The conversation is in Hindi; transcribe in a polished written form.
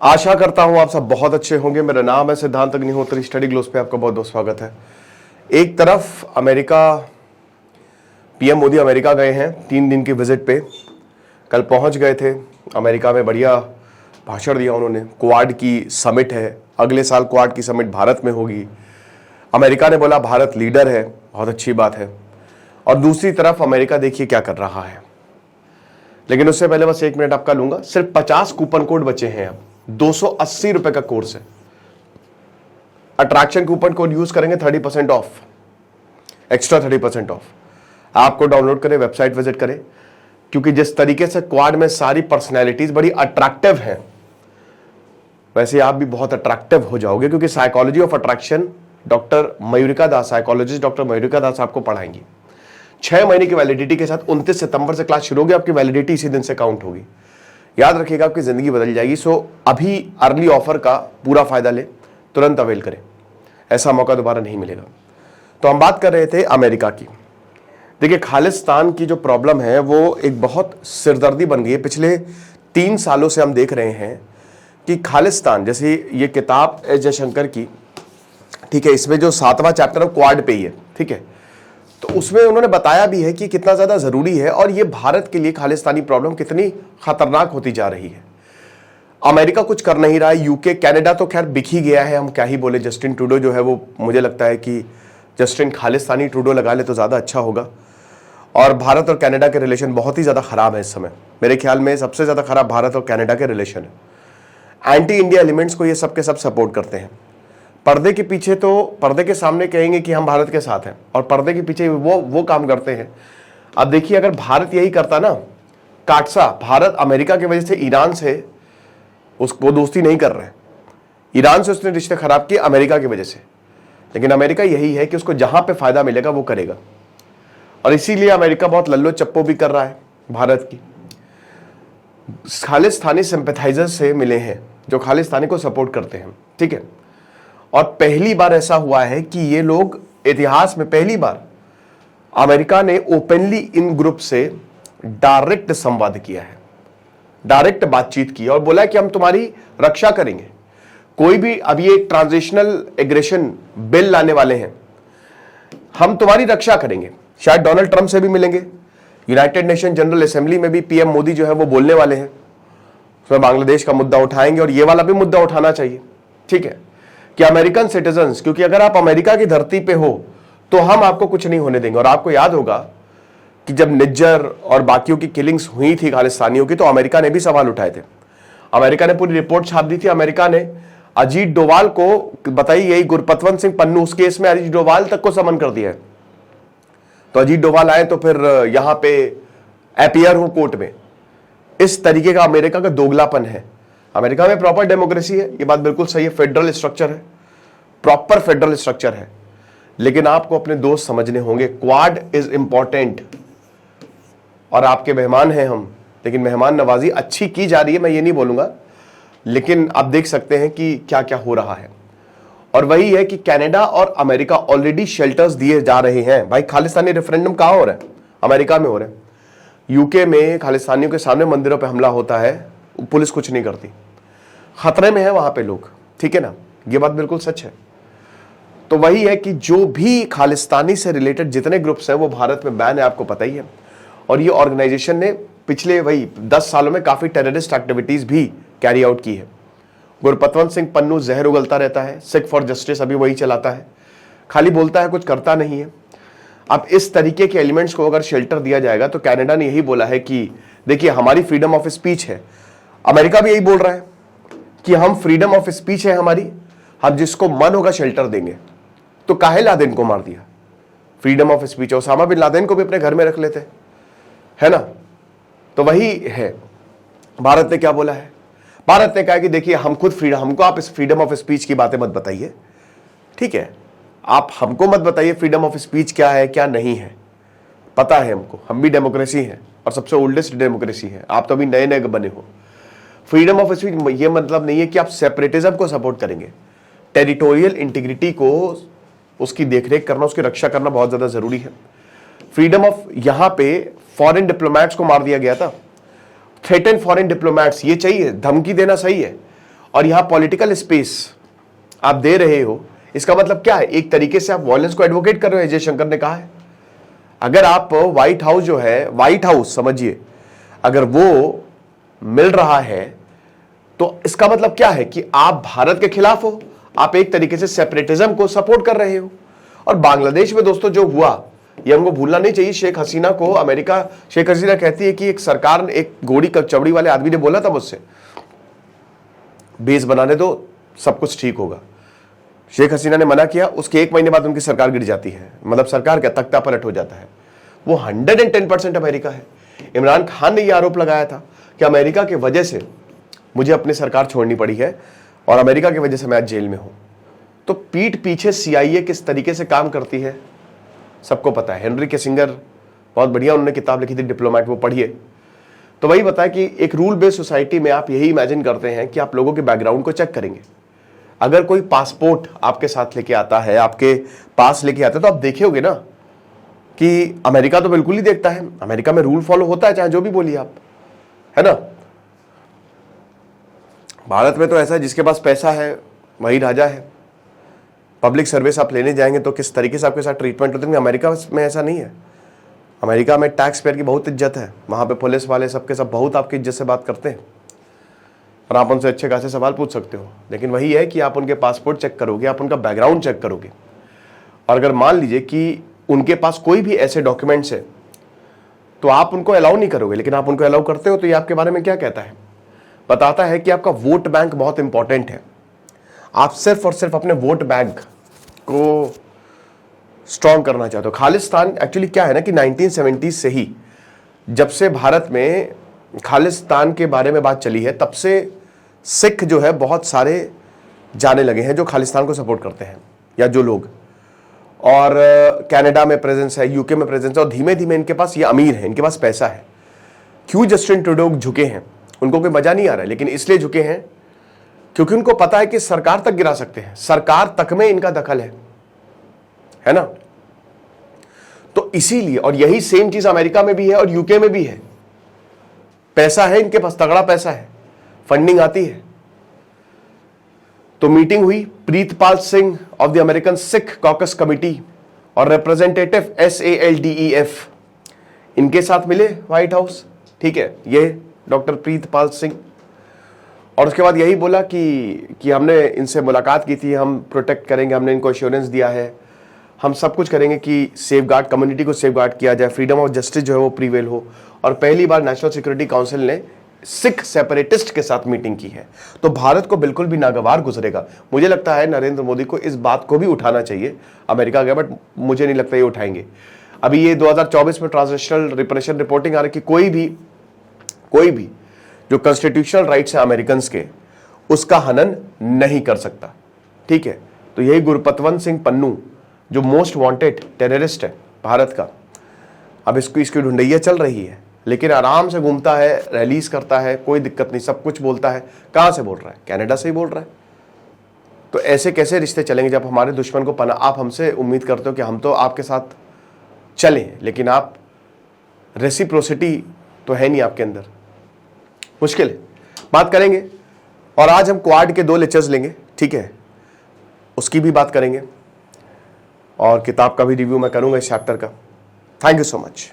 आशा करता हूं आप सब बहुत अच्छे होंगे। मेरा नाम है सिद्धांत अग्निहोत्री। स्टडी ग्लोस पे आपका बहुत बहुत स्वागत है। एक तरफ अमेरिका, पीएम मोदी अमेरिका गए हैं 3 दिन की विजिट पे। कल पहुंच गए थे अमेरिका में, बढ़िया भाषण दिया उन्होंने। क्वाड की समिट है, अगले साल क्वाड की समिट भारत में होगी। अमेरिका ने बोला भारत लीडर है, बहुत अच्छी बात है। और दूसरी तरफ अमेरिका देखिए क्या कर रहा है। लेकिन उससे पहले बस 1 मिनट आपका लूंगा। सिर्फ 50 कूपन कोड बचे हैं। अब 280 रुपए का कोर्स है। अट्रैक्शन कूपन कोड यूज करेंगे 30% ऑफ, एक्स्ट्रा 30% ऑफ। आपको डाउनलोड करें, वेबसाइट विजिट करें, क्योंकि जिस तरीके से क्वाड में सारी पर्सनैलिटीज बड़ी अट्रैक्टिव हैं, वैसे आप भी बहुत अट्रैक्टिव हो जाओगे, क्योंकि psychology of attraction doctor Mayurika Das, psychologist doctor Mayurika Das आपको पढ़ाएंगी। 6 महीने की वैलिडिटी के साथ 29 सितंबर से क्लास शुरू होगी। आपकी वैलिडिटी इसी दिन से काउंट होगी। याद रखिएगा, आपकी जिंदगी बदल जाएगी। सो अभी अर्ली ऑफर का पूरा फायदा ले, तुरंत अवेल करें, ऐसा मौका दोबारा नहीं मिलेगा। तो हम बात कर रहे थे अमेरिका की। देखिए, खालिस्तान की जो प्रॉब्लम है वो एक बहुत सिरदर्दी बन गई है। पिछले 3 सालों से हम देख रहे हैं कि खालिस्तान, जैसे ये किताब एस जयशंकर की, ठीक है, इसमें जो 7वां चैप्टर है क्वाड पे ही है, ठीक है, तो उसमें उन्होंने बताया भी है कि कितना ज्यादा जरूरी है और ये भारत के लिए खालिस्तानी प्रॉब्लम कितनी खतरनाक होती जा रही है। अमेरिका कुछ कर नहीं रहा है, यूके, कनाडा तो खैर बिक ही गया है, हम क्या ही बोले। जस्टिन ट्रूडो जो है वो, मुझे लगता है कि जस्टिन खालिस्तानी ट्रूडो लगा ले तो ज्यादा अच्छा होगा। और भारत और कनाडा के रिलेशन बहुत ही ज्यादा खराब है इस समय। मेरे ख्याल में सबसे ज्यादा खराब भारत और कनाडा के रिलेशन है। एंटी इंडिया एलिमेंट्स को ये सब के सब सपोर्ट करते हैं। पर्दे के पीछे तो, पर्दे के सामने कहेंगे कि हम भारत के साथ हैं, और पर्दे के पीछे वो काम करते हैं। अब देखिए, अगर भारत यही करता ना, काटसा, भारत अमेरिका की वजह से ईरान से वो दोस्ती नहीं कर रहे हैं। ईरान से उसने रिश्ते खराब किए अमेरिका की वजह से। लेकिन अमेरिका यही है कि उसको जहां पे फायदा मिलेगा वो करेगा, और इसीलिए अमेरिका बहुत लल्लो चप्पो भी कर रहा है भारत की। खालिस्तानी सिंपैथाइजर्स से मिले हैं जो खालिस्तानी को सपोर्ट करते हैं, ठीक है। और पहली बार ऐसा हुआ है कि ये लोग, इतिहास में पहली बार अमेरिका ने ओपनली इन ग्रुप से डायरेक्ट संवाद किया है, डायरेक्ट बातचीत की और बोला कि हम तुम्हारी रक्षा करेंगे। कोई भी, अभी एक ट्रांजिशनल एग्रेशन बिल लाने वाले हैं, हम तुम्हारी रक्षा करेंगे। शायद डोनाल्ड ट्रंप से भी मिलेंगे। यूनाइटेड नेशन जनरल असेंबली में भी पीएम मोदी जो है वो बोलने वाले हैं। उसमें बांग्लादेश का मुद्दा उठाएंगे और ये वाला भी मुद्दा उठाना चाहिए, ठीक है, कि अमेरिकन सिटीजन्स, क्योंकि अगर आप अमेरिका की धरती पे हो तो हम आपको कुछ नहीं होने देंगे। और आपको याद होगा कि जब निज्जर और बाकियों की किलिंग्स हुई थी खालिस्तानियों की, तो अमेरिका ने भी सवाल उठाए थे। अमेरिका ने पूरी रिपोर्ट छाप दी थी। अमेरिका ने अजीत डोवाल को, बताइए, यही गुरपतवंत सिंह पन्नू, उस केस में अजीत डोवाल तक को समन कर दिया है। तो अजीत डोवाल आए तो फिर यहां पे अपीयर हो कोर्ट में। इस तरीके का अमेरिका का दोगलापन है। अमेरिका में प्रॉपर डेमोक्रेसी है, ये बात बिल्कुल सही है, फेडरल स्ट्रक्चर है, प्रॉपर फेडरल स्ट्रक्चर है। लेकिन आपको अपने दोस्त समझने होंगे। क्वाड इज इंपॉर्टेंट और आपके मेहमान हैं हम, लेकिन मेहमान नवाजी अच्छी की जा रही है, मैं ये नहीं बोलूंगा, लेकिन आप देख सकते हैं कि क्या क्या हो रहा है। और वही है कि कनाडा और अमेरिका ऑलरेडी शेल्टर्स दिए जा रहे हैं। भाई, खालिस्तानी रेफरेंडम कहां हो रहा है? अमेरिका में हो रहा है। यूके में खालिस्तानियों के सामने मंदिरों पर हमला होता है, पुलिस कुछ नहीं करती। खतरे में है वहां पे लोग, ठीक है ना, ये बात बिल्कुल सच है। तो वही है कि जो भी खालिस्तानी से रिलेटेड जितने ग्रुप्स हैं वो भारत में बैन है, आपको पता ही है। और ये ऑर्गेनाइजेशन ने पिछले वही 10 सालों में काफी टेररिस्ट एक्टिविटीज भी कैरी आउट की है। गुरपतवंत सिंह पन्नू जहर उगलता रहता है, सिख फॉर जस्टिस अभी वही चलाता है, खाली बोलता है, कुछ करता नहीं है। अब इस तरीके के एलिमेंट्स को अगर शेल्टर दिया जाएगा, तो कनाडा ने यही बोला है कि देखिए, हमारी फ्रीडम ऑफ स्पीच है। अमेरिका भी यही बोल रहा है कि हम फ्रीडम ऑफ स्पीच है हमारी, हम जिसको मन होगा शेल्टर देंगे। तो काहे लादेन को मार दिया? Freedom of speech. Osama bin Laden को भी अपने घर में रख लेते, है ना। तो वही है, भारत ने क्या बोला है? भारत ने कहा कि देखिए, हम खुद फ्रीडम, हमको आप इस फ्रीडम ऑफ स्पीच की बातें मत बताइए, ठीक है, आप हमको मत बताइए फ्रीडम ऑफ स्पीच क्या है क्या नहीं है। पता है हमको, हम भी डेमोक्रेसी है और सबसे ओल्डेस्ट डेमोक्रेसी है। आप तो अभी नए नए बने हो। फ्रीडम ऑफ स्पीच ये मतलब नहीं है कि आप सेपरेटिज्म को सपोर्ट करेंगे। टेरिटोरियल इंटीग्रिटी को, उसकी देखरेख करना, उसकी रक्षा करना बहुत ज्यादा जरूरी है। फ्रीडम ऑफ, यहां पे फॉरेन डिप्लोमैट्स को मार दिया गया था, थ्रेटन फॉरेन डिप्लोमैट्स, ये चाहिए, धमकी देना सही है। और यहां पॉलिटिकल स्पेस आप दे रहे हो, इसका मतलब क्या है? एक तरीके से आप वायलेंस को एडवोकेट कर रहे हो, जयशंकर ने कहा है। अगर आप व्हाइट हाउस जो है, व्हाइट हाउस समझिए, अगर वो मिल रहा है तो इसका मतलब क्या है कि आप भारत के खिलाफ हो, आप एक तरीके से सेपरेटिज्म को सपोर्ट कर रहे हो। और बांग्लादेश में दोस्तों जो हुआ, ये हमको भूलना नहीं चाहिए। शेख हसीना को अमेरिका, शेख हसीना कहती है कि एक सरकार, एक घोड़ी चमड़ी वाले आदमी ने बोला था मुझसे, बेस बनाने दो, सब कुछ ठीक होगा। शेख हसीना ने मना किया, उसके 1 महीने बाद उनकी सरकार गिर जाती है, मतलब सरकार का तख्ता पलट हो जाता है। वो 110% अमेरिका है। इमरान खान ने यह आरोप लगाया था कि अमेरिका की वजह से मुझे अपनी सरकार छोड़नी पड़ी है और अमेरिका की वजह से मैं आज जेल में हूं। तो पीठ पीछे CIA किस तरीके से काम करती है सबको पता है। हेनरी किसिंगर, बहुत बढ़िया उन्होंने किताब लिखी थी डिप्लोमैट, वो पढ़िए। तो वही बताया कि एक रूल बेस्ड सोसाइटी में आप यही इमेजिन करते हैं कि आप लोगों के बैकग्राउंड को चेक करेंगे। अगर कोई पासपोर्ट आपके साथ लेके आता है, आपके पास लेके आता है, तो आप देखोगे ना कि अमेरिका तो बिल्कुल ही देखता है, अमेरिका में रूल फॉलो होता है, चाहे जो भी बोलिए आप, है ना। भारत में तो ऐसा है, जिसके पास पैसा है वही राजा है। पब्लिक सर्विस आप लेने जाएंगे तो किस तरीके से आपके साथ ट्रीटमेंट होते हैं। अमेरिका में ऐसा नहीं है। अमेरिका में टैक्स पेयर की बहुत इज्जत है, वहां पे पुलिस वाले सबके सब बहुत आपकी इज्जत से बात करते हैं और आप उनसे अच्छे खासे सवाल पूछ सकते हो। लेकिन वही है कि आप उनके पासपोर्ट चेक करोगे, आप उनका बैकग्राउंड चेक करोगे, और अगर मान लीजिए कि उनके पास कोई भी ऐसे डॉक्यूमेंट्स है तो आप उनको अलाउ नहीं करोगे। लेकिन आप उनको अलाउ करते हो, तो ये आपके बारे में क्या कहता है? बताता है कि आपका वोट बैंक बहुत इंपॉर्टेंट है। आप सिर्फ और सिर्फ अपने वोट बैंक को स्ट्रॉन्ग करना चाहते हो। खालिस्तान एक्चुअली क्या है ना कि 1970 से ही, जब से भारत में खालिस्तान के बारे में बात चली है, तब से सिख जो है बहुत सारे जाने लगे हैं जो खालिस्तान को सपोर्ट करते हैं, या जो लोग, और कनाडा में प्रेजेंस है, यूके में प्रेजेंस है, और धीमे धीमे इनके पास, ये अमीर है, इनके पास पैसा है। क्यों जस्टिन ट्रूडो झुके हैं? उनको कोई मजा नहीं आ रहा है, लेकिन इसलिए झुके हैं क्योंकि उनको पता है कि सरकार तक गिरा सकते हैं, सरकार तक में इनका दखल है ना। तो इसीलिए, और यही सेम चीज अमेरिका में भी है और यूके में भी है। पैसा है इनके पास, तगड़ा पैसा है, फंडिंग आती है। तो मीटिंग हुई, Pritpal Singh of the American Sikh caucus committee और रिप्रेजेंटेटिव SALDEF, इनके साथ मिले व्हाइट हाउस, ठीक है, ये डॉक्टर प्रीतपाल सिंह। और उसके बाद यही बोला कि हमने इनसे मुलाकात की थी, हम प्रोटेक्ट करेंगे, हमने इनको एश्योरेंस दिया है, हम सब कुछ करेंगे कि सेफगार्ड, कम्युनिटी को सेफगार्ड किया जाए, फ्रीडम ऑफ जस्टिस जो है वो प्रीवेल हो। और पहली बार नेशनल सिक्योरिटी काउंसिल ने सिख सेपरेटिस्ट के साथ मीटिंग की है। तो भारत को बिल्कुल भी नागवार गुजरेगा। मुझे लगता है नरेंद्र मोदी को इस बात को भी उठाना चाहिए अमेरिका गया, बट मुझे नहीं लगता ये उठाएंगे। अभी ये 2024 में ट्रांजिशनल रिप्रेशन रिपोर्टिंग आ रही कि कोई भी जो कॉन्स्टिट्यूशनल राइट्स है अमेरिकन के, उसका हनन नहीं कर सकता, ठीक है। तो यही गुरपतवंत सिंह पन्नू, जो मोस्ट वांटेड टेररिस्ट है भारत का, अब इसकी ढूंढैया चल रही है, लेकिन आराम से घूमता है, रैलीज करता है, कोई दिक्कत नहीं, सब कुछ बोलता है। कहां से बोल रहा है? कनाडा से ही बोल रहा है। तो ऐसे कैसे रिश्ते चलेंगे जब हमारे दुश्मन को पना, आप हमसे उम्मीद करते हो कि हम तो आपके साथ चलें, लेकिन आप, रेसिप्रोसिटी तो है नहीं आपके अंदर। मुश्किल है। बात करेंगे, और आज हम क्वाड के 2 लेक्चर्स लेंगे, ठीक है, उसकी भी बात करेंगे, और किताब का भी रिव्यू मैं करूंगा इस चैप्टर का। Thank you so much.